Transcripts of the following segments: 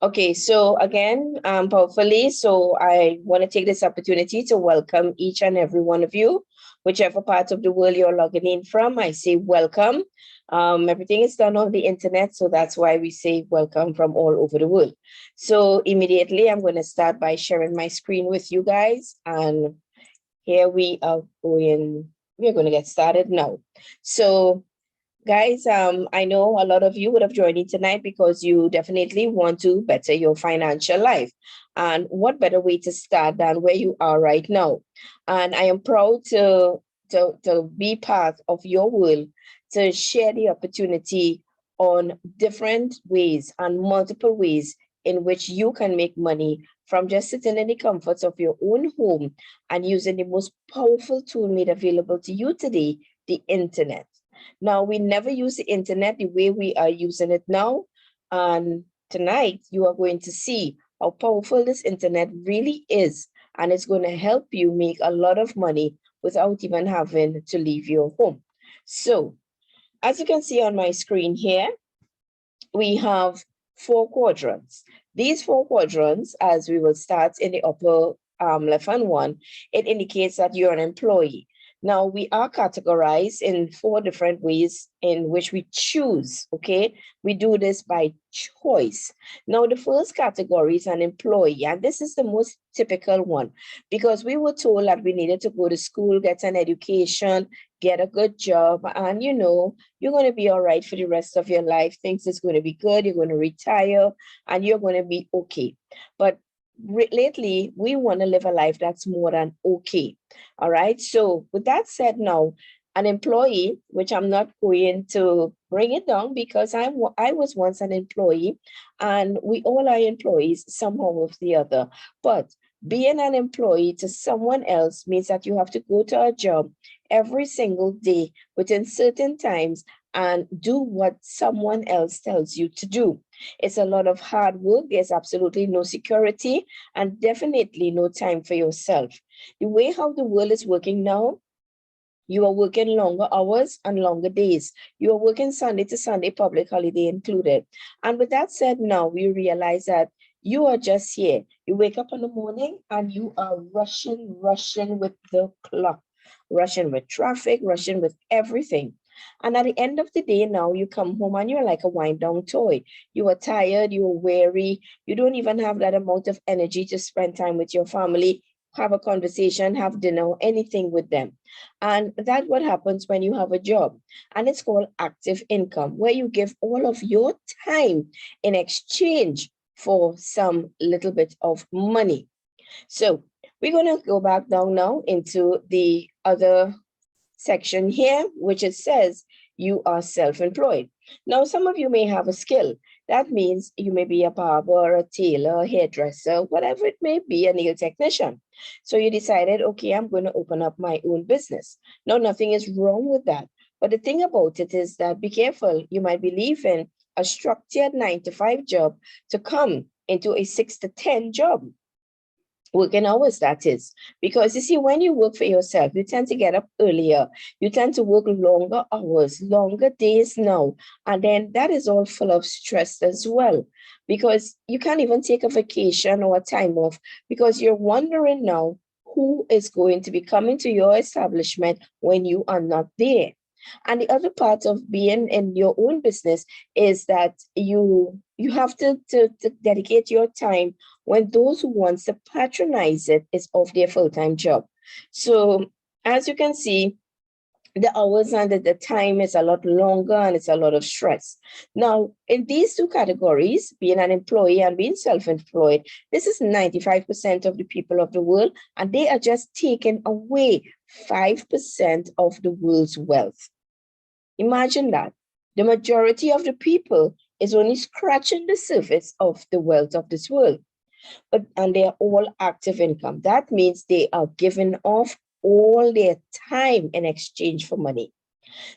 Okay, so again, powerfully, so I want to take this opportunity to welcome each and every one of you, whichever part of the world you're logging in from. I say welcome. Everything is done on the internet, so that's why we say welcome from all over the world. So immediately, I'm going to start by sharing my screen with you guys, and here we are going. We're going to get started now. So guys, I know a lot of you would have joined in tonight because you definitely want to better your financial life. And what better way to start than where you are right now? And I am proud to be part of your world, to share the opportunity on different ways and multiple ways in which you can make money from just sitting in the comforts of your own home and using the most powerful tool made available to you today, the internet. Now, we never use the internet the way we are using it now. And tonight, you are going to see how powerful this internet really is. And it's going to help you make a lot of money without even having to leave your home. So, as you can see on my screen here, we have 4 quadrants. These 4 quadrants, as we will start in the upper left-hand one, it indicates that you're an employee. Now, we are categorized in 4 different ways in which we choose, okay? We do this by choice. Now, the first category is an employee, and this is the most typical one because we were told that we needed to go to school, get an education, get a good job, and you're going to be all right for the rest of your life. Things is going to be good, you're going to retire, and you're going to be okay. But lately, we want to live a life that's more than okay. All right. So with that said, now an employee, which I'm not going to bring it down because I was once an employee, and we all are employees somehow or the other. But being an employee to someone else means that you have to go to a job every single day within certain times and do what someone else tells you to do. It's a lot of hard work. There's absolutely no security and definitely no time for yourself. The way how the world is working now, you are working longer hours and longer days. You are working Sunday to Sunday, public holiday included. And with that said, now we realize that you are just here. You wake up in the morning and you are rushing with the clock, rushing with traffic, rushing with everything. And at the end of the day, now you come home and you're like a wind down toy. You are tired, you are weary, you don't even have that amount of energy to spend time with your family, have a conversation, have dinner, anything with them. And that's what happens when you have a job. And it's called active income, where you give all of your time in exchange for some little bit of money. So we're going to go back down now into the other section here, which it says you are self-employed. Now, some of you may have a skill. That means you may be a barber, a tailor, a hairdresser, whatever it may be, a nail technician. So you decided, okay, I'm going to open up my own business. Now, nothing is wrong with that. But the thing about it is that be careful. You might be leaving a structured 9-to-5 job to come into a 6-to-10 job. Working hours, that is. Because you see, when you work for yourself, you tend to get up earlier. You tend to work longer hours, longer days now. And then that is all full of stress as well. Because you can't even take a vacation or a time off because you're wondering now who is going to be coming to your establishment when you are not there. And the other part of being in your own business is that you have to dedicate your time when those who wants to patronize it is off their full-time job. So as you can see, the hours and the time is a lot longer and it's a lot of stress. Now, in these 2 categories, being an employee and being self-employed, this is 95% of the people of the world, and they are just taking away 5% of the world's wealth. Imagine that. The majority of the people is only scratching the surface of the wealth of this world. And they are all active income. That means they are giving off all their time in exchange for money.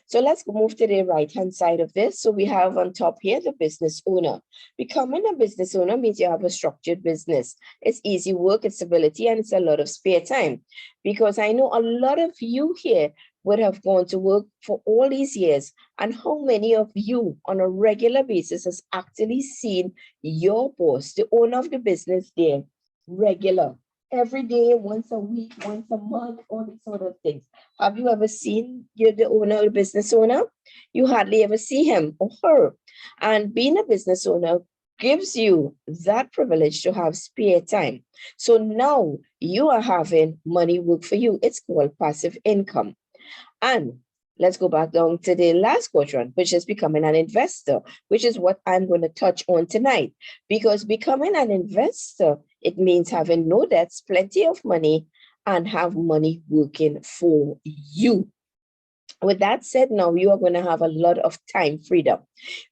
So let's move to the right-hand side of this. So we have on top here, the business owner. Becoming a business owner means you have a structured business. It's easy work, it's stability, and it's a lot of spare time. Because I know a lot of you here would have gone to work for all these years, and how many of you on a regular basis has actually seen your boss, the owner of the business there, regular, every day, once a week, once a month, all these sort of things. Have you ever seen the owner or the business owner? You hardly ever see him or her. And being a business owner gives you that privilege to have spare time. So now you are having money work for you. It's called passive income. And let's go back down to the last quadrant, which is becoming an investor, which is what I'm going to touch on tonight. Because becoming an investor, it means having no debts, plenty of money, and have money working for you. With that said, now you are going to have a lot of time freedom.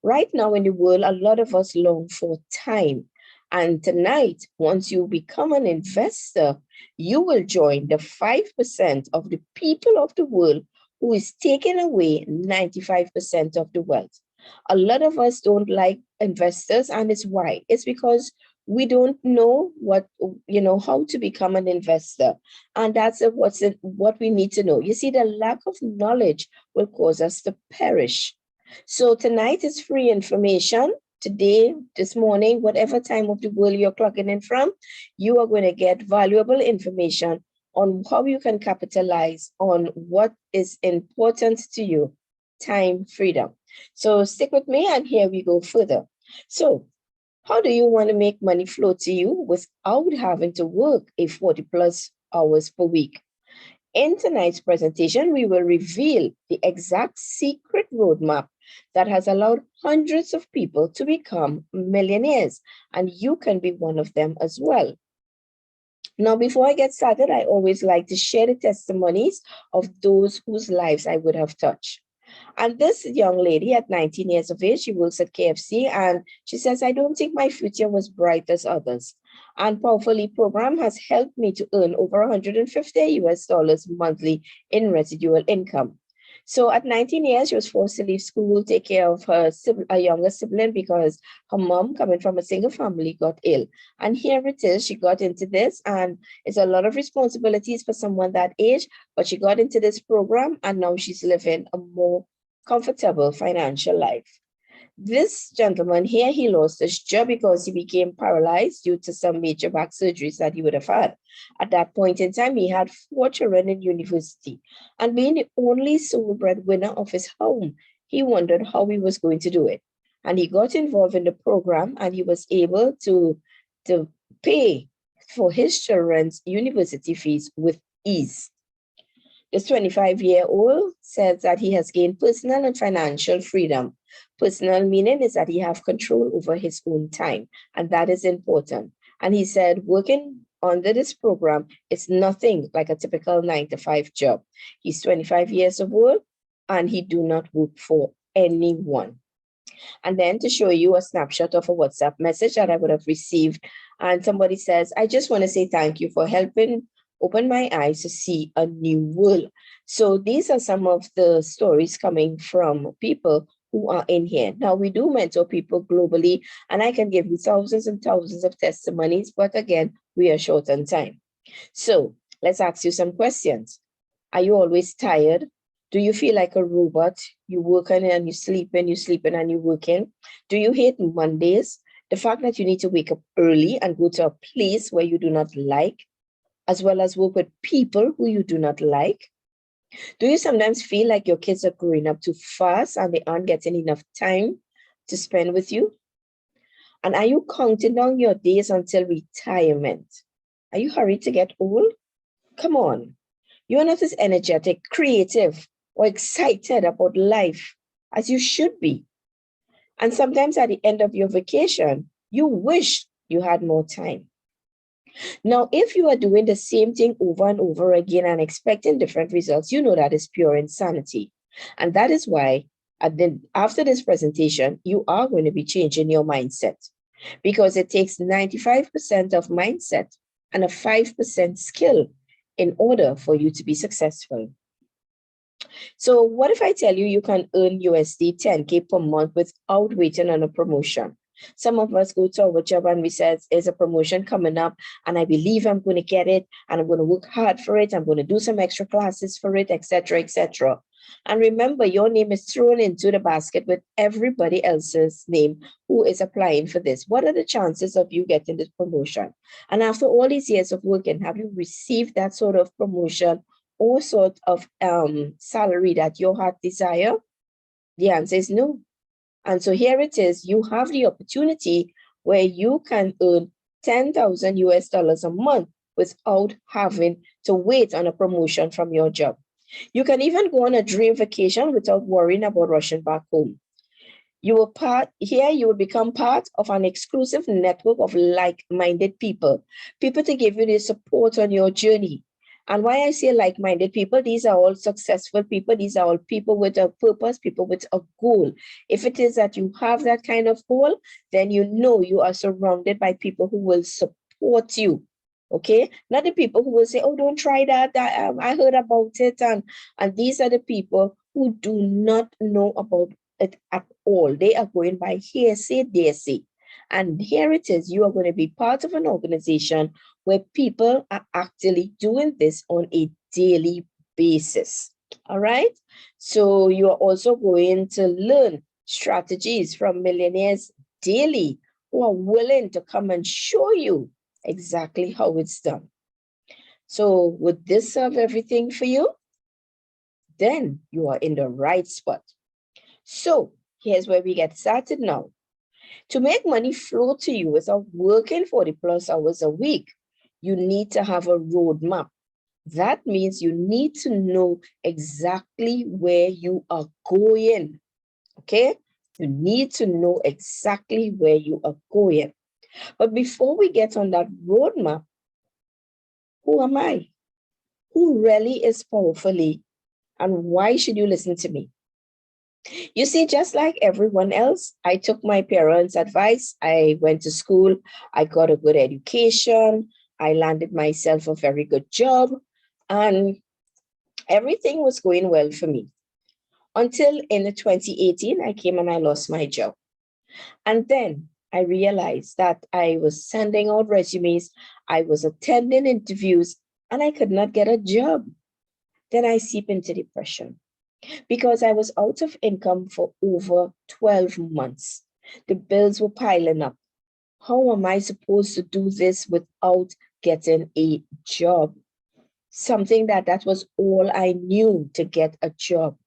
Right now in the world, a lot of us long for time. And tonight, once you become an investor, you will join the 5% of the people of the world who is taking away 95% of the wealth. A lot of us don't like investors, and it's why. It's because we don't know how to become an investor. And that's what we need to know. You see, the lack of knowledge will cause us to perish. So tonight is free information. Today, this morning, whatever time of the world you're clocking in from, you are going to get valuable information on how you can capitalize on what is important to you, time freedom. So stick with me, and here we go further. So how do you want to make money flow to you without having to work a 40 plus hours per week? In tonight's presentation, we will reveal the exact secret roadmap that has allowed hundreds of people to become millionaires, and you can be one of them as well. Now, before I get started, I always like to share the testimonies of those whose lives I would have touched. And this young lady at 19 years of age, she works at KFC, and she says, I don't think my future was bright as others. And Powerfully program has helped me to earn over $150 monthly in residual income. So at 19 years, she was forced to leave school, take care of her younger sibling because her mom, coming from a single family, got ill. And here it is, she got into this, and it's a lot of responsibilities for someone that age, but she got into this program, and now she's living a more comfortable financial life. This gentleman here, he lost his job because he became paralyzed due to some major back surgeries that he would have had. At that point in time, he had 4 children in university. And being the only sole breadwinner of his home, he wondered how he was going to do it. And he got involved in the program, and he was able to pay for his children's university fees with ease. This 25-year-old says that he has gained personal and financial freedom. Personal meaning is that he has control over his own time, and that is important. And he said working under this program is nothing like a typical 9-to-5 job. He's 25 years old, and he do not work for anyone. And then to show you a snapshot of a WhatsApp message that I would have received, and somebody says, I just want to say thank you for helping open my eyes to see a new world. So these are some of the stories coming from people who are in here. Now, we do mentor people globally, and I can give you thousands and thousands of testimonies, but again, we are short on time. So let's ask you some questions. Are you always tired? Do you feel like a robot? You working and you sleeping and you working? Do you hate Mondays? The fact that you need to wake up early and go to a place where you do not like, as well as work with people who you do not like? Do you sometimes feel like your kids are growing up too fast and they aren't getting enough time to spend with you? And are you counting down your days until retirement? Are you hurried to get old? Come on. You're not as energetic, creative, or excited about life as you should be. And sometimes at the end of your vacation, you wish you had more time. Now, if you are doing the same thing over and over again and expecting different results, you know that is pure insanity. And that is why after this presentation, you are going to be changing your mindset, because it takes 95% of mindset and a 5% skill in order for you to be successful. So what if I tell you you can earn USD 10K per month without waiting on a promotion? Some of us go to our job and we say, there's a promotion coming up and I believe I'm going to get it and I'm going to work hard for it. I'm going to do some extra classes for it, etc., etc. And remember, your name is thrown into the basket with everybody else's name who is applying for this. What are the chances of you getting this promotion? And after all these years of working, have you received that sort of promotion or sort of salary that your heart desire? The answer is no. And so here it is, you have the opportunity where you can earn 10,000 US dollars a month without having to wait on a promotion from your job. You can even go on a dream vacation without worrying about rushing back home. You will become part of an exclusive network of like-minded people to give you the support on your journey. And why I say like-minded people, these are all successful people. These are all people with a purpose, people with a goal. If it is that you have that kind of goal, then you know you are surrounded by people who will support you. Okay, not the people who will say, oh, don't try that. I heard about it. And these are the people who do not know about it at all. They are going by hearsay, daresay. And here it is, you are going to be part of an organization where people are actually doing this on a daily basis. All right. So you are also going to learn strategies from millionaires daily who are willing to come and show you exactly how it's done. So would this serve everything for you? Then you are in the right spot. So here's where we get started now. To make money flow to you without working 40 plus hours a week, you need to have a roadmap. That means you need to know exactly where you are going. Okay? You need to know exactly where you are going. But before we get on that roadmap, who am I? Who really is powerfully? And why should you listen to me? You see, just like everyone else, I took my parents' advice. I went to school. I got a good education. I landed myself a very good job. And everything was going well for me. Until in 2018, I came and I lost my job. And then I realized that I was sending out resumes. I was attending interviews and I could not get a job. Then I seep into depression because I was out of income for over 12 months. The bills were piling up. How am I supposed to do this without getting a job? Something that was all I knew, to get a job.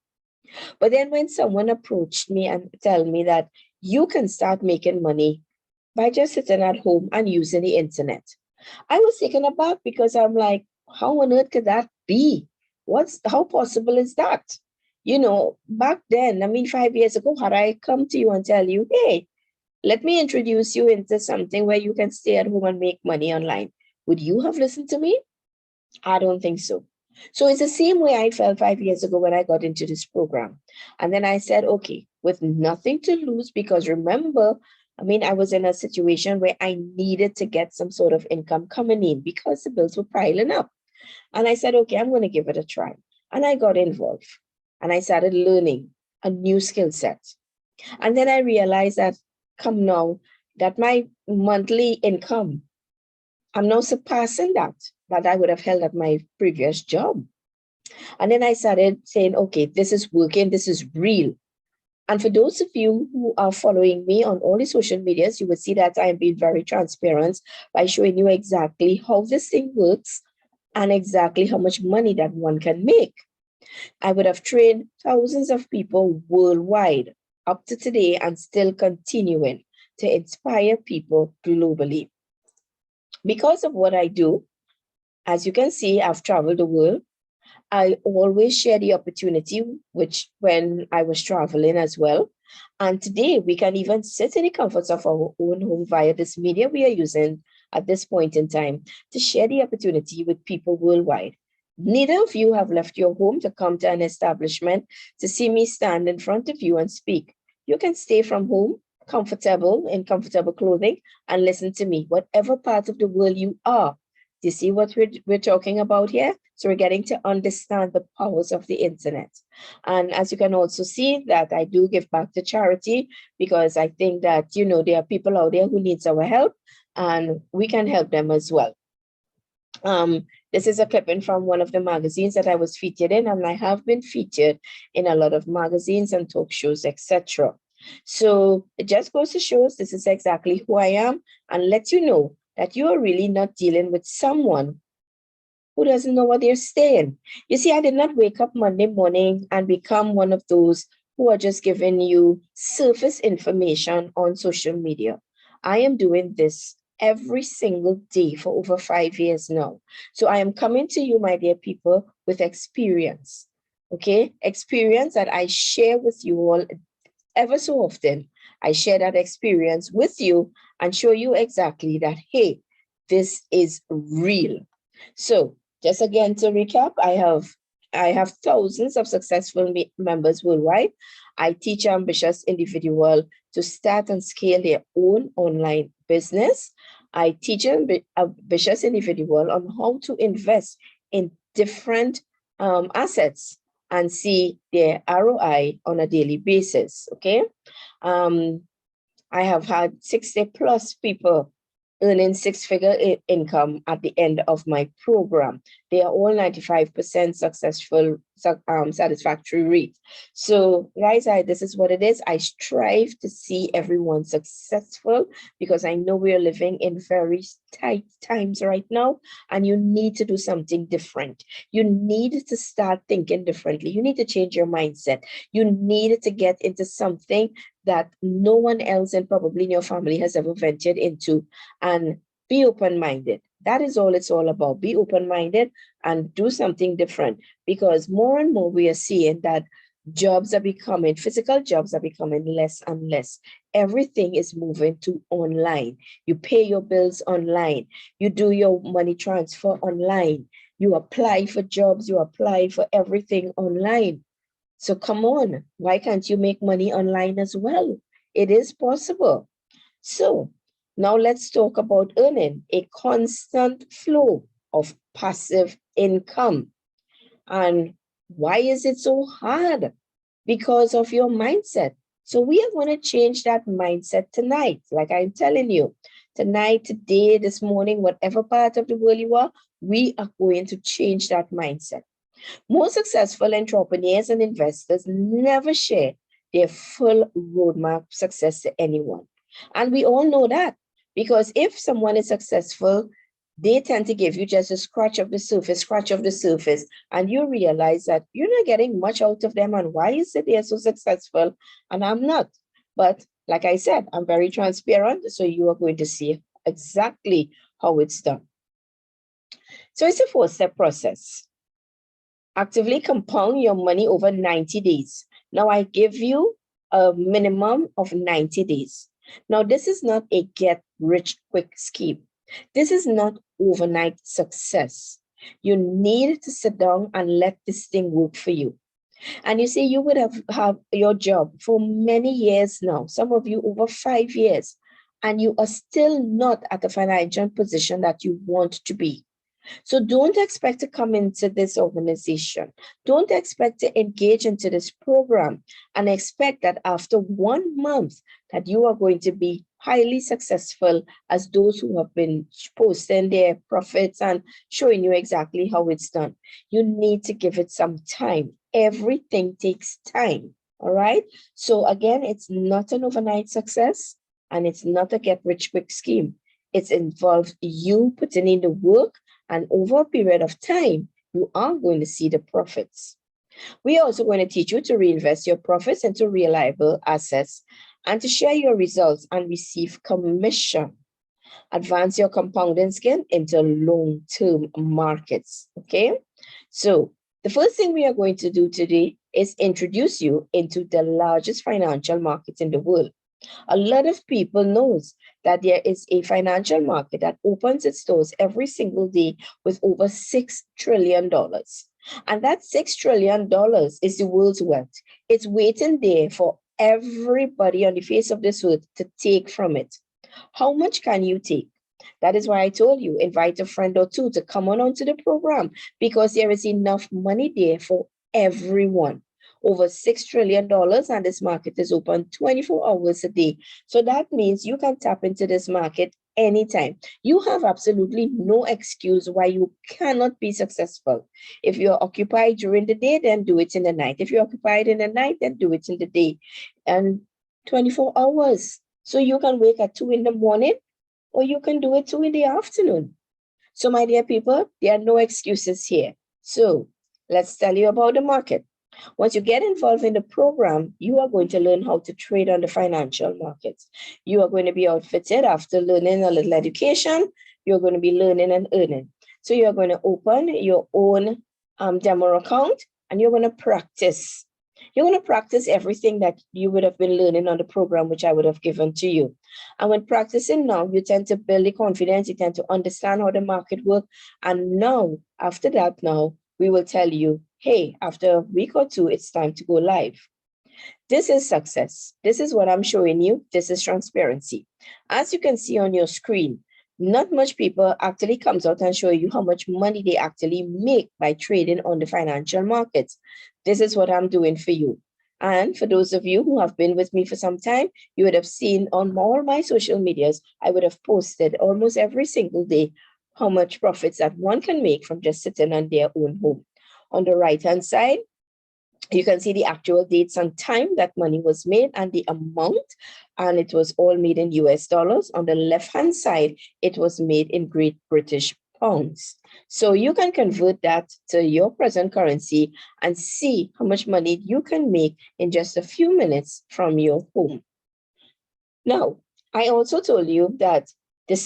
But then when someone approached me and tell me that you can start making money by just sitting at home and using the internet, I was taken aback because I'm like, how on earth could that be? How possible is that? You know, back then, 5 years ago, had I come to you and tell you, hey, let me introduce you into something where you can stay at home and make money online, would you have listened to me? I don't think so. So it's the same way I felt 5 years ago when I got into this program. And then I said, okay, with nothing to lose, because remember, I was in a situation where I needed to get some sort of income coming in because the bills were piling up. And I said, okay, I'm going to give it a try. And I got involved and I started learning a new skill set. And then I realized that come now, that my monthly income, I'm now surpassing that I would have held at my previous job. And then I started saying, okay, this is working, this is real. And for those of you who are following me on all the social medias, you will see that I am being very transparent by showing you exactly how this thing works and exactly how much money that one can make. I would have trained thousands of people worldwide up to today and still continuing to inspire people globally. Because of what I do, as you can see, I've traveled the world. I always share the opportunity, which when I was traveling as well. And today we can even sit in the comforts of our own home via this media we are using at this point in time to share the opportunity with people worldwide. Neither of you have left your home to come to an establishment to see me stand in front of you and speak. You can stay from home, comfortable, in comfortable clothing, and listen to me, whatever part of the world you are. Do you see what we're talking about here? So we're getting to understand the powers of the internet. And as you can also see that I do give back to charity, because I think that, there are people out there who needs our help and we can help them as well. This is a clipping from one of the magazines that I was featured in, and I have been featured in a lot of magazines and talk shows, etc. So it just goes to show us this is exactly who I am, and lets you know that you are really not dealing with someone who doesn't know what they're saying. You see, I did not wake up Monday morning and become one of those who are just giving you surface information on social media. I am doing this every single day for over 5 years now. So I am coming to you, my dear people, with experience. Okay, experience that I share with you all ever so often. I share that experience with you and show you exactly that, hey, this is real. So just again to recap, I have thousands of successful members worldwide. I teach ambitious individuals to start and scale their own online business. I teach ambitious individuals on how to invest in different assets and see their ROI on a daily basis. Okay. I have had 60 plus people earning six-figure income at the end of my program. They are all 95% successful, satisfactory rate. So guys, this is what it is. I strive to see everyone successful because I know we are living in very tight times right now, and you need to do something different. You need to start thinking differently. You need to change your mindset. You need to get into something that no one else and probably in your family has ever ventured into, and be open-minded. That is all it's all about. Be open-minded and do something different, because more and more we are seeing that physical jobs are becoming less and less. Everything is moving to online. You pay your bills online. You do your money transfer online. You apply for jobs. You apply for everything online. So come on, why can't you make money online as well? It is possible. So now let's talk about earning a constant flow of passive income. And why is it so hard? Because of your mindset. So we are going to change that mindset tonight. Like I'm telling you, tonight, today, this morning, whatever part of the world you are, we are going to change that mindset. Most successful entrepreneurs and investors never share their full roadmap success to anyone. And we all know that, because if someone is successful, they tend to give you just a scratch of the surface, and you realize that you're not getting much out of them. And why is it they're so successful and I'm not? But like I said, I'm very transparent, so you are going to see exactly how it's done. So it's a 4-step process. Actively compound your money over 90 days. Now, I give you a minimum of 90 days. Now, this is not a get-rich-quick scheme. This is not overnight success. You need to sit down and let this thing work for you. And you see, you would have your job for many years now, some of you over 5 years, and you are still not at the financial position that you want to be. So don't expect to come into this organization. Don't expect to engage into this program and expect that after 1 month that you are going to be highly successful as those who have been posting their profits and showing you exactly how it's done. You need to give it some time. Everything takes time. All right. So again, it's not an overnight success and it's not a get rich quick scheme. It's involved you putting in the work, and over a period of time, you are going to see the profits. We are also going to teach you to reinvest your profits into reliable assets and to share your results and receive commission. Advance your compounding skill into long-term markets. Okay. So the first thing we are going to do today is introduce you into the largest financial market in the world. A lot of people knows that there is a financial market that opens its doors every single day with over $6 trillion. And that $6 trillion is the world's wealth. It's waiting there for everybody on the face of this earth to take from it. How much can you take? That is why I told you, invite a friend or two to come on onto the program, because there is enough money there for everyone. Over $6 trillion, and this market is open 24 hours a day. So that means you can tap into this market anytime. You have absolutely no excuse why you cannot be successful. If you're occupied during the day, then do it in the night. If you're occupied in the night, then do it in the day. And 24 hours. So you can wake at 2 in the morning, or you can do it too in the afternoon. So my dear people, there are no excuses here. So let's tell you about the market. Once you get involved in the program, you are going to learn how to trade on the financial markets. You are going to be outfitted after learning a little education. You're going to be learning and earning. So you're going to open your own demo account, and you're going to practice. You're going to practice everything that you would have been learning on the program, which I would have given to you. And when practicing now, you tend to build the confidence, you tend to understand how the market works. And now, after that, now we will tell you, hey, after a week or two, it's time to go live. This is success. This is what I'm showing you. This is transparency. As you can see on your screen, not much people actually comes out and show you how much money they actually make by trading on the financial markets. This is what I'm doing for you. And for those of you who have been with me for some time, you would have seen on all my social medias, I would have posted almost every single day how much profits that one can make from just sitting on their own home. On the right-hand side, you can see the actual dates and time that money was made and the amount, and it was all made in US dollars. On the left-hand side, it was made in Great British pounds. So you can convert that to your present currency and see how much money you can make in just a few minutes from your home. Now, I also told you that the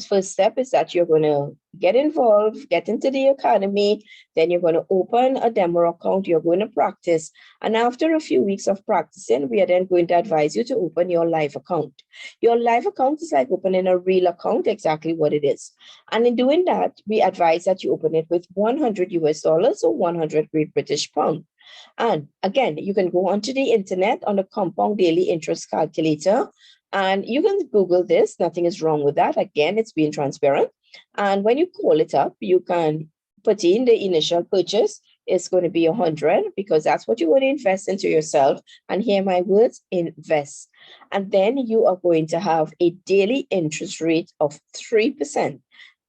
first step is that you're going to get involved, get into the academy, then you're going to open a demo account, you're going to practice. And after a few weeks of practicing, we are then going to advise you to open your live account. Your live account is like opening a real account, exactly what it is. And in doing that, we advise that you open it with 100 US dollars or 100 Great British pounds. And again, you can go onto the internet on the compound daily interest calculator, and you can Google this. Nothing is wrong with that. Again, it's being transparent. And when you call it up, you can put in the initial purchase. It's going to be 100 because that's what you want to invest into yourself. And hear my words, invest. And then you are going to have a daily interest rate of 3%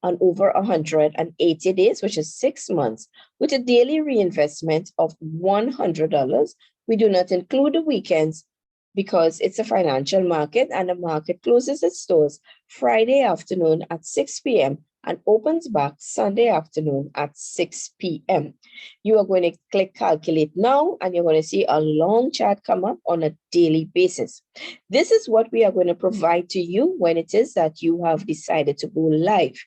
on over 180 days, which is 6 months, with a daily reinvestment of $100. We do not include the weekends because it's a financial market, and the market closes its doors Friday afternoon at 6 p.m. and opens back Sunday afternoon at 6 p.m. You are going to click calculate now, and you're going to see a long chart come up on a daily basis. This is what we are going to provide to you when it is that you have decided to go live.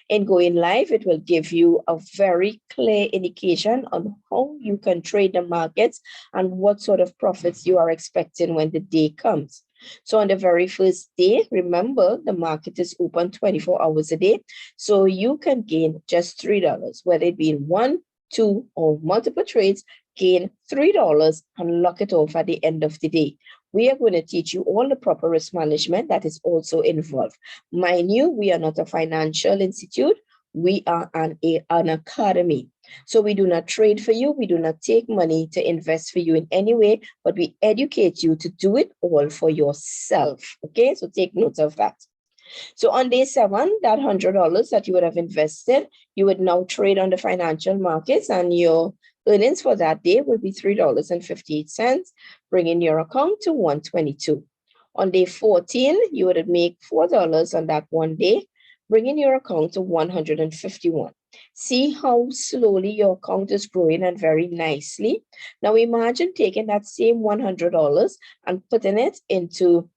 In going live, it will give you a very clear indication on how you can trade the markets and what sort of profits you are expecting when the day comes. So on the very first day, remember the market is open 24 hours a day. So you can gain just $3, whether it be in 1, 2, or multiple trades, gain $3 and lock it off at the end of the day. We are going to teach you all the proper risk management that is also involved. Mind you, we are not a financial institute. We are an academy. So we do not trade for you. We do not take money to invest for you in any way, but we educate you to do it all for yourself. Okay, so take note of that. So on day 7, that $100 that you would have invested, you would now trade on the financial markets, and your earnings for that day will be $3.58, bringing your account to $122. On day 14, you would make $4 on that one day, bringing your account to $151. See how slowly your account is growing and very nicely. Now imagine taking that same $100 and putting it into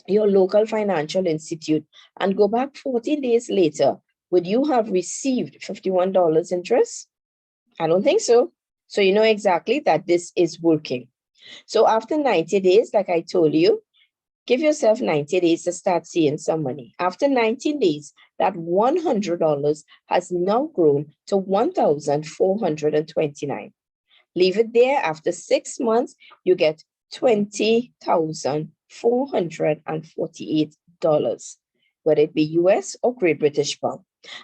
your local financial institute and go back 14 days later. Would you have received $51 interest? I don't think so. So you know exactly that this is working. So after 90 days, like I told you, give yourself 90 days to start seeing some money. After 19 days, that $100 has now grown to $1,429. Leave it there. After 6 months, you get $20,448. whether it be US or Great British pound.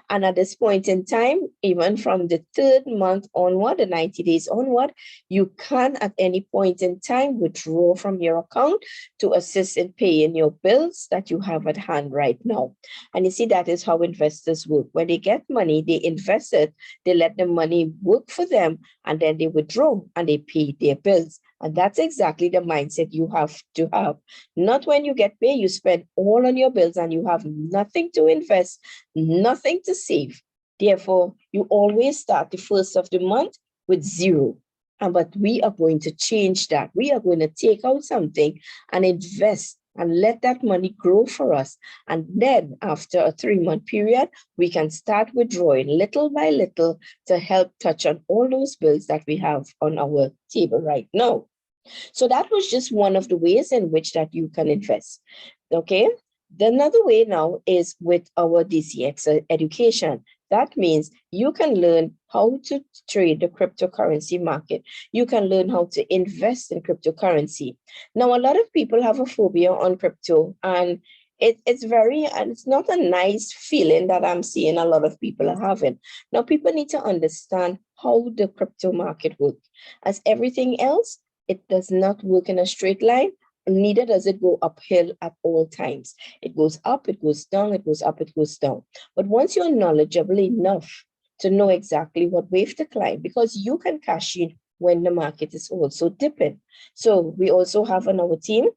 And at this point in time, even from the third month onward, the 90 days onward, you can at any point in time withdraw from your account to assist in paying your bills that you have at hand right now. And you see, that is how investors work. When they get money, they invest it, they let the money work for them, and then they withdraw and they pay their bills. And that's exactly the mindset you have to have. Not when you get paid, you spend all on your bills and you have nothing to invest, nothing to save. Therefore, you always start the first of the month with zero. But we are going to change that. We are going to take out something and invest and let that money grow for us. And then after a 3-month period, we can start withdrawing little by little to help touch on all those bills that we have on our table right now. So that was just one of the ways in which that you can invest. Okay. Another way now is with our DCX education. That means you can learn how to trade the cryptocurrency market. You can learn how to invest in cryptocurrency. Now, a lot of people have a phobia on crypto, and it's not a nice feeling that I'm seeing a lot of people are having. Now, people need to understand how the crypto market works. As everything else, it does not work in a straight line. Neither does it go uphill at all times. It goes up, it goes down, it goes up, it goes down. But once you're knowledgeable enough to know exactly what wave to climb, because you can cash in when the market is also dipping. So we also have on our team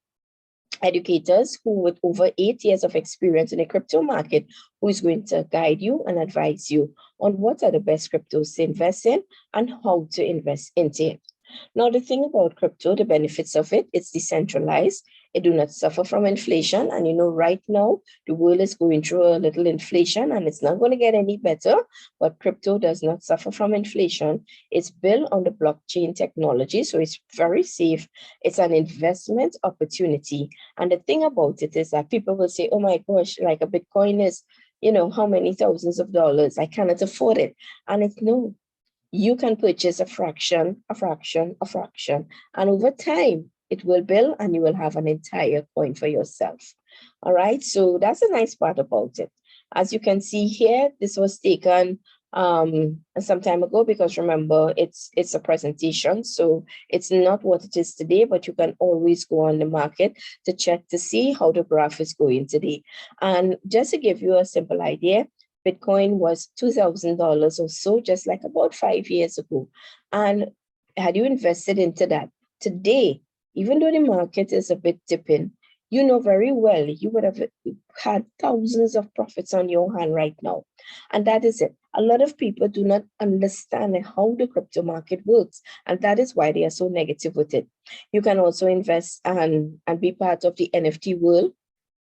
educators who with over 8 years of experience in the crypto market, who is going to guide you and advise you on what are the best cryptos to invest in and how to invest into it. Now, the thing about crypto, the benefits of it, it's decentralized. It do not suffer from inflation. And right now, the world is going through a little inflation and it's not going to get any better. But crypto does not suffer from inflation. It's built on the blockchain technology. So it's very safe. It's an investment opportunity. And the thing about it is that people will say, oh my gosh, like a Bitcoin is, how many thousands of dollars? I cannot afford it. And it's no. You can purchase a fraction, a fraction, a fraction, and over time it will build and you will have an entire coin for yourself. All right, so that's a nice part about it. As you can see here, this was taken some time ago, because remember, it's a presentation, so it's not what it is today, but you can always go on the market to check to see how the graph is going today. And just to give you a simple idea, Bitcoin was $2,000 or so, just like about 5 years ago. And had you invested into that today, even though the market is a bit dipping, you know very well you would have had thousands of profits on your hand right now. And that is it. A lot of people do not understand how the crypto market works, and that is why they are so negative with it. You can also invest and be part of the NFT world.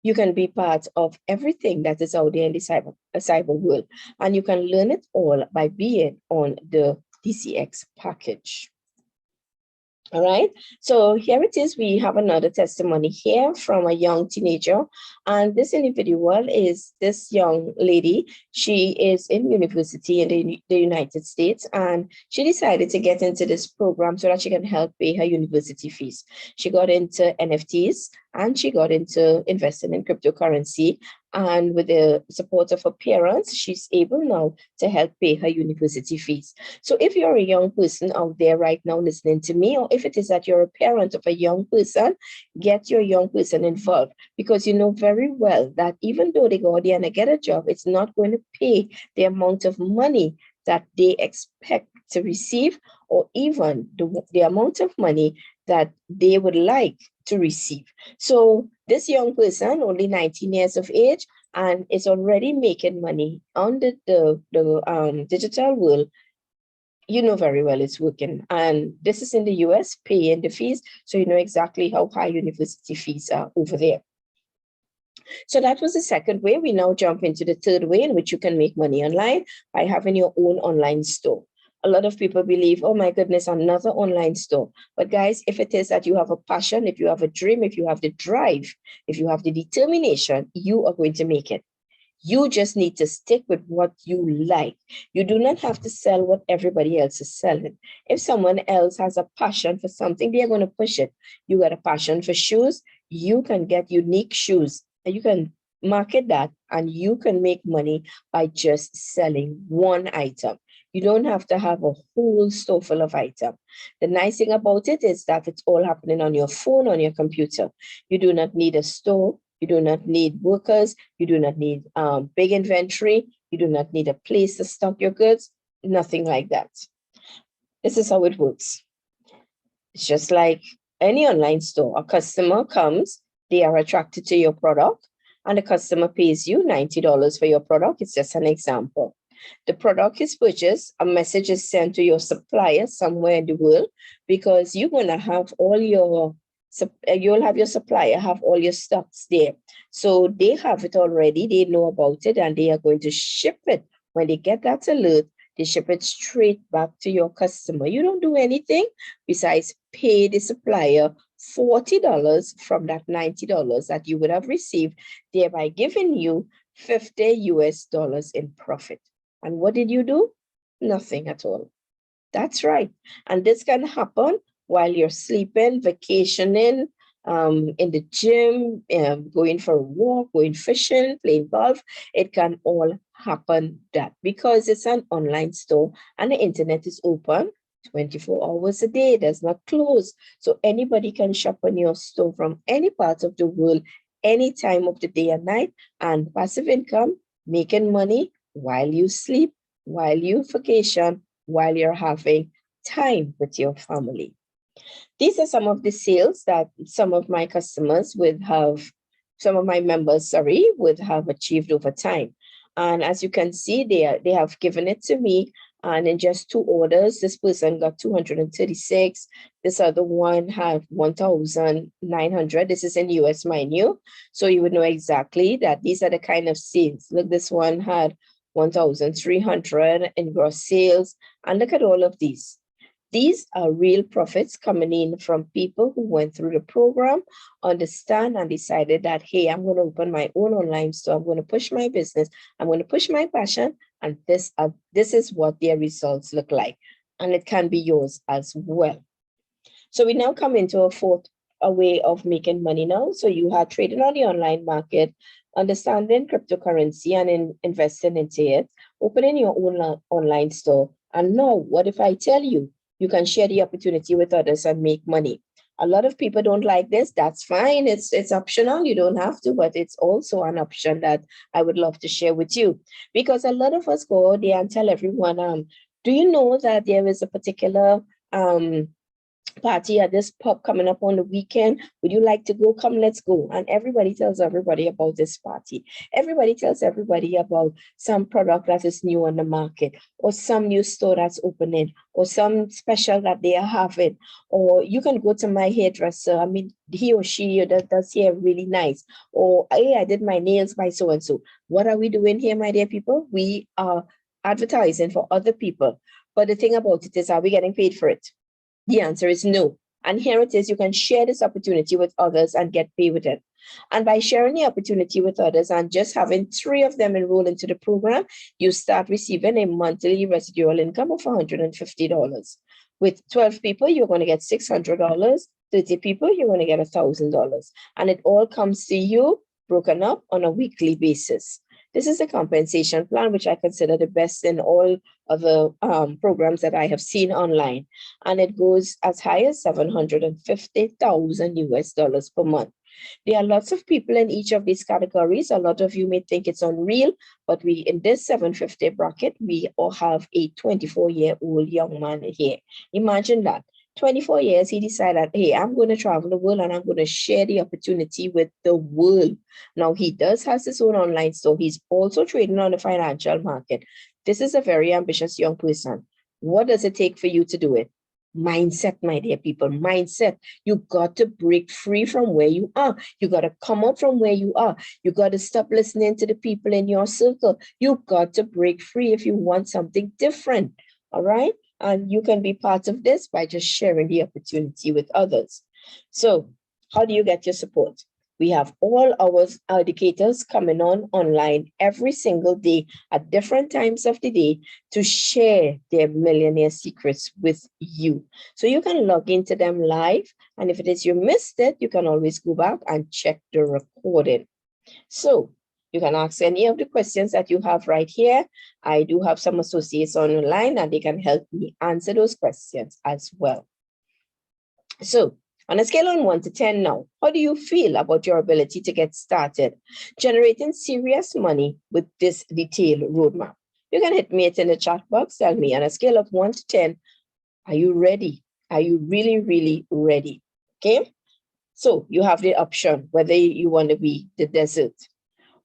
You can be part of everything that is out there in the cyber world, and you can learn it all by being on the DCX package. All right, so here it is. We have another testimony here from a young teenager, and this individual is this young lady. She is in university in the United States, and she decided to get into this program so that she can help pay her university fees. She got into NFTs and she got into investing in cryptocurrency. And with the support of her parents, she's able now to help pay her university fees. So if you're a young person out there right now listening to me, or if it is that you're a parent of a young person, get your young person involved, because you know very well that even though they go out there and they get a job, it's not going to pay the amount of money that they expect to receive, or even the amount of money that they would like to receive. So this young person, only 19 years of age, and is already making money on the digital world. You know very well it's working. And this is in the US, paying the fees. So you know exactly how high university fees are over there. So that was the second way. We now jump into the third way in which you can make money online by having your own online store. A lot of people believe, oh my goodness, another online store. But guys, if it is that you have a passion, if you have a dream, if you have the drive, if you have the determination, you are going to make it. You just need to stick with what you like. You do not have to sell what everybody else is selling. If someone else has a passion for something, they're going to push it. You got a passion for shoes, you can get unique shoes. And you can market that, and you can make money by just selling one item. You don't have to have a whole store full of items. The nice thing about it is that it's all happening on your phone, on your computer. You do not need a store. You do not need workers. You do not need big inventory. You do not need a place to stock your goods. Nothing like that. This is how it works. It's just like any online store. A customer comes, they are attracted to your product, and the customer pays you $90 for your product. It's just an example. The product is purchased, a message is sent to your supplier somewhere in the world, because you're going to have all your, you'll have your supplier have all your stocks there. So they have it already, they know about it, and they are going to ship it. When they get that alert, they ship it straight back to your customer. You don't do anything besides pay the supplier $40 from that $90 that you would have received, thereby giving you $50 in profit. And what did you do? Nothing at all. That's right. And this can happen while you're sleeping, vacationing, in the gym, going for a walk, going fishing, playing golf. It can all happen that because it's an online store and the internet is open 24 hours a day. It does not close. So anybody can shop on your store from any part of the world, any time of the day and night, and passive income, making money while you sleep, while you vacation, while you're having time with your family. These are some of the sales that some of my customers would have, some of my members, would have achieved over time. And as you can see, they have given it to me. And in just 2 orders, this person got 236. This other one had 1,900. This is in US, mind you. So you would know exactly that these are the kind of sales. Look, this one had 1,300 in gross sales. And look at all of these. These are real profits coming in from people who went through the program, understand and decided that, hey, I'm going to open my own online store. I'm going to push my business. I'm going to push my passion. And this is what their results look like. And it can be yours as well. So we now come into a way of making money now. So you are trading on the online market, understanding cryptocurrency and investing into it, opening your own online store. And now, what if I tell you, you can share the opportunity with others and make money? A lot of people don't like this. That's fine. It's optional. You don't have to, but it's also an option that I would love to share with you. Because a lot of us go out there and tell everyone, do you know that there is a particular party at this pub coming up on the weekend? Would you like to go? Come, let's go. And everybody tells everybody about this party. Everybody tells everybody about some product that is new on the market, or some new store that's opening, or some special that they are having. Or you can go to my hairdresser. I mean, he or she does hair really nice. Or, hey, I did my nails by so and so. What are we doing here, my dear people? We are advertising for other people. But the thing about it is, are we getting paid for it? The answer is no. And here it is, you can share this opportunity with others and get paid with it. And by sharing the opportunity with others and just having 3 of them enroll into the program, you start receiving a monthly residual income of $150. With 12 people, you're going to get $600. 30 people, you're going to get $1,000. And it all comes to you broken up on a weekly basis. This is a compensation plan, which I consider the best in all of the programs that I have seen online. And it goes as high as $750,000 per month. There are lots of people in each of these categories. A lot of you may think it's unreal, but we, in this 750 bracket, we all have a 24-year-old young man here. Imagine that. 24 years, he decided, hey, I'm going to travel the world and I'm going to share the opportunity with the world. Now, he does have his own online store. He's also trading on the financial market. This is a very ambitious young person. What does it take for you to do it? Mindset, my dear people, mindset. You got to break free from where you are. You got to come out from where you are. You got to stop listening to the people in your circle. You got to break free if you want something different. All right. And you can be part of this by just sharing the opportunity with others. So how do you get your support? We have all our educators coming on online every single day at different times of the day to share their millionaire secrets with you. So you can log into them live. And if it is you missed it, you can always go back and check the recording. So You can ask any of the questions that you have right here. I do have some associates online and they can help me answer those questions as well. So on a scale of 1 to 10 now, how do you feel about your ability to get started generating serious money with this detailed roadmap? You can hit me in the chat box. Tell me on a scale of 1 to 10, are you ready? Are you really, really ready? Okay. So you have the option whether you want to be the desert,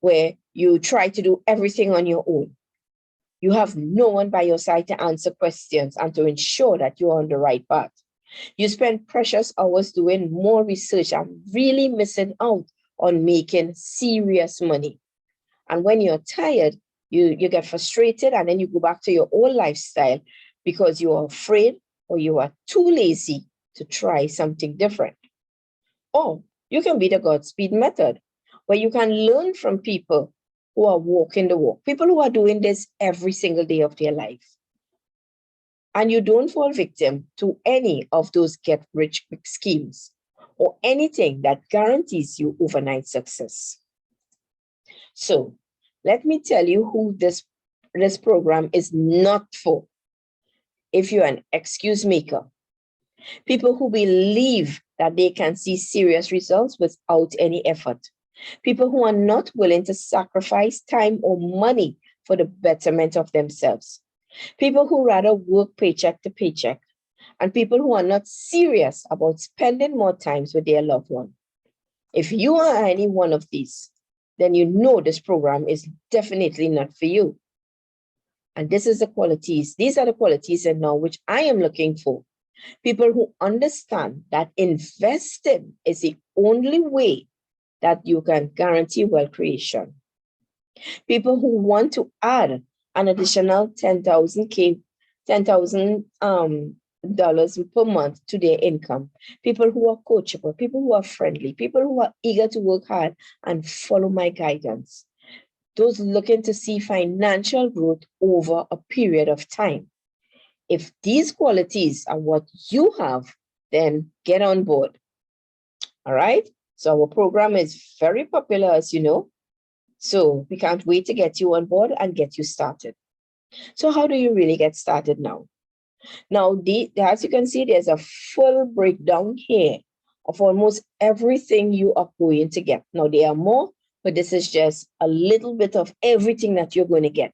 where you try to do everything on your own. You have no one by your side to answer questions and to ensure that you're on the right path. You spend precious hours doing more research and really missing out on making serious money. And when you're tired, you get frustrated and then you go back to your old lifestyle because you are afraid or you are too lazy to try something different. Or you can be the Godspeed method, where you can learn from people who are walking the walk, people who are doing this every single day of their life. And you don't fall victim to any of those get-rich-quick schemes or anything that guarantees you overnight success. So let me tell you who this program is not for. If you're an excuse maker, people who believe that they can see serious results without any effort, people who are not willing to sacrifice time or money for the betterment of themselves, people who rather work paycheck to paycheck, and people who are not serious about spending more time with their loved one. If you are any one of these, then you know this program is definitely not for you. And these are the qualities in now which I am looking for. People who understand that investing is the only way that you can guarantee wealth creation. People who want to add an additional $10,000 per month to their income. People who are coachable, people who are friendly, people who are eager to work hard and follow my guidance. Those looking to see financial growth over a period of time. If these qualities are what you have, then get on board. All right. So our program is very popular, as you know. So we can't wait to get you on board and get you started. So how do you really get started now? Now, as you can see, there's a full breakdown here of almost everything you are going to get. Now, there are more, but this is just a little bit of everything that you're going to get.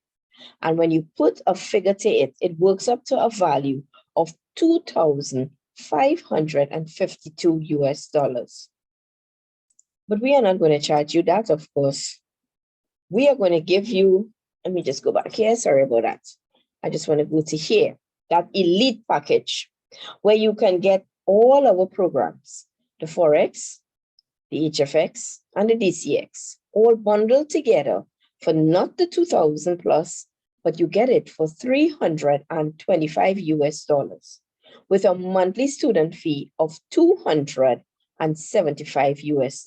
And when you put a figure to it, it works up to a value of $2,552 US. But we are not going to charge you that, of course. We are going to give you, let me just go back here. Sorry about that. I just want to go to here, that elite package, where you can get all our programs, the Forex, the HFX, and the DCX, all bundled together for not the 2,000 plus, but you get it for $325 US, with a monthly student fee of $275 US.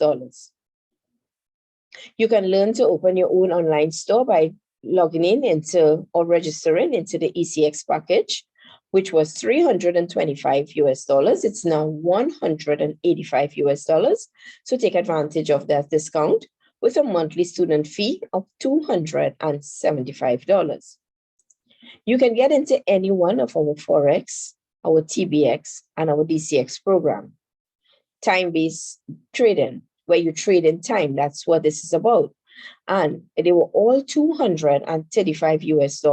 You can learn to open your own online store by logging into or registering into the ECX package, which was $325 US. It's now $185 US. So take advantage of that discount with a monthly student fee of $275. You can get into any one of our Forex, our TBX, and our DCX program. Time-based trading, where you trade in time. That's what this is about. And they were all $235 US.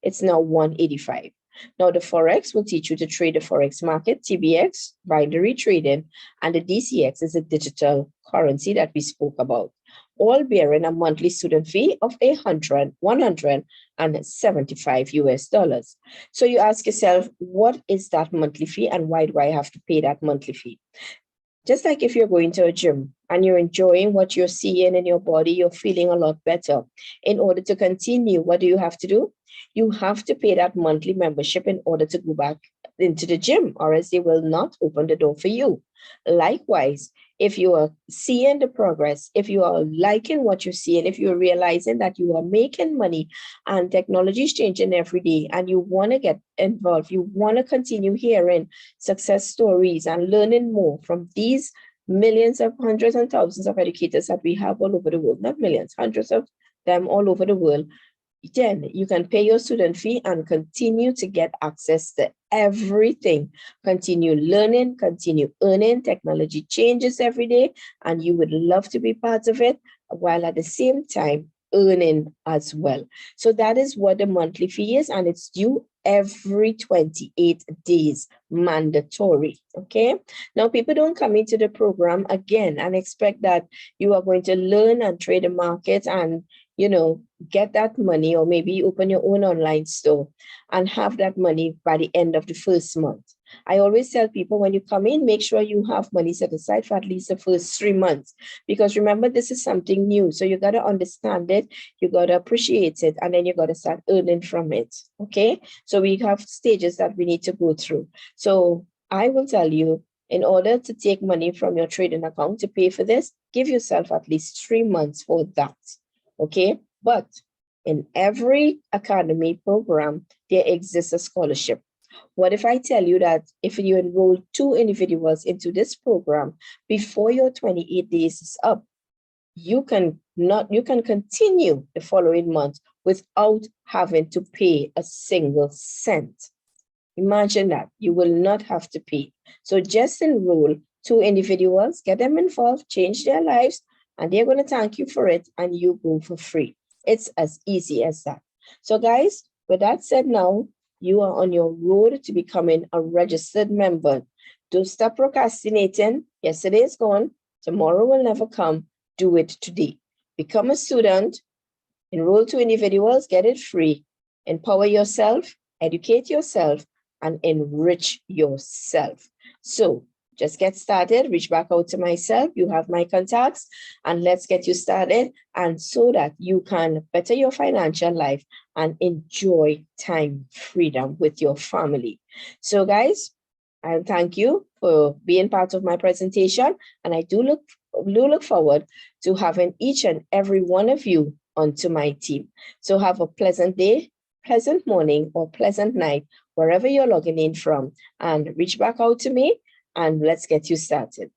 It's now $185. Now the Forex will teach you to trade the Forex market, TBX, binary trading, and the DCX is a digital currency that we spoke about, all bearing a monthly student fee of $175 US. So you ask yourself, what is that monthly fee and why do I have to pay that monthly fee? Just like if you're going to a gym and you're enjoying what you're seeing in your body, you're feeling a lot better. In order to continue, what do you have to do? You have to pay that monthly membership in order to go back into the gym, or else they will not open the door for you. Likewise, if you are seeing the progress, if you are liking what you're seeing, if you're realizing that you are making money and technology is changing every day and you want to get involved, you want to continue hearing success stories and learning more from these millions of hundreds and thousands of educators that we have all over the world, not millions, hundreds of them all over the world, then you can pay your student fee and continue to get access to everything. Continue learning, continue earning. Technology changes every day, and you would love to be part of it, while at the same time earning as well. So that is what the monthly fee is, and it's due every 28 days, mandatory. Okay. Now, people don't come into the program again and expect that you are going to learn and trade the market and, get that money, or maybe open your own online store and have that money by the end of the first month. I always tell people, when you come in, make sure you have money set aside for at least the first 3 months, because remember, this is something new. So you got to understand it, you got to appreciate it, and then you got to start earning from it. Okay. So we have stages that we need to go through. So I will tell you, in order to take money from your trading account to pay for this, give yourself at least 3 months for that. Okay. But in every academy program, there exists a scholarship. What if I tell you that if you enroll 2 individuals into this program before your 28 days is up, you can continue the following month without having to pay a single cent. Imagine that. You will not have to pay. So just enroll 2 individuals, get them involved, change their lives, and they're going to thank you for it, and you go for free. It's as easy as that. So guys, with that said, now you are on your road to becoming a registered member. Don't stop procrastinating. Yesterday is gone. Tomorrow will never come. Do it today. Become a student, enroll 2 individuals, get it free, empower yourself, educate yourself, and enrich yourself. So just get started, reach back out to myself. You have my contacts, and let's get you started, and so that you can better your financial life and enjoy time freedom with your family. So guys, I thank you for being part of my presentation, and I do look forward to having each and every one of you onto my team. So have a pleasant day, pleasant morning, or pleasant night, wherever you're logging in from, and reach back out to me, and let's get you started.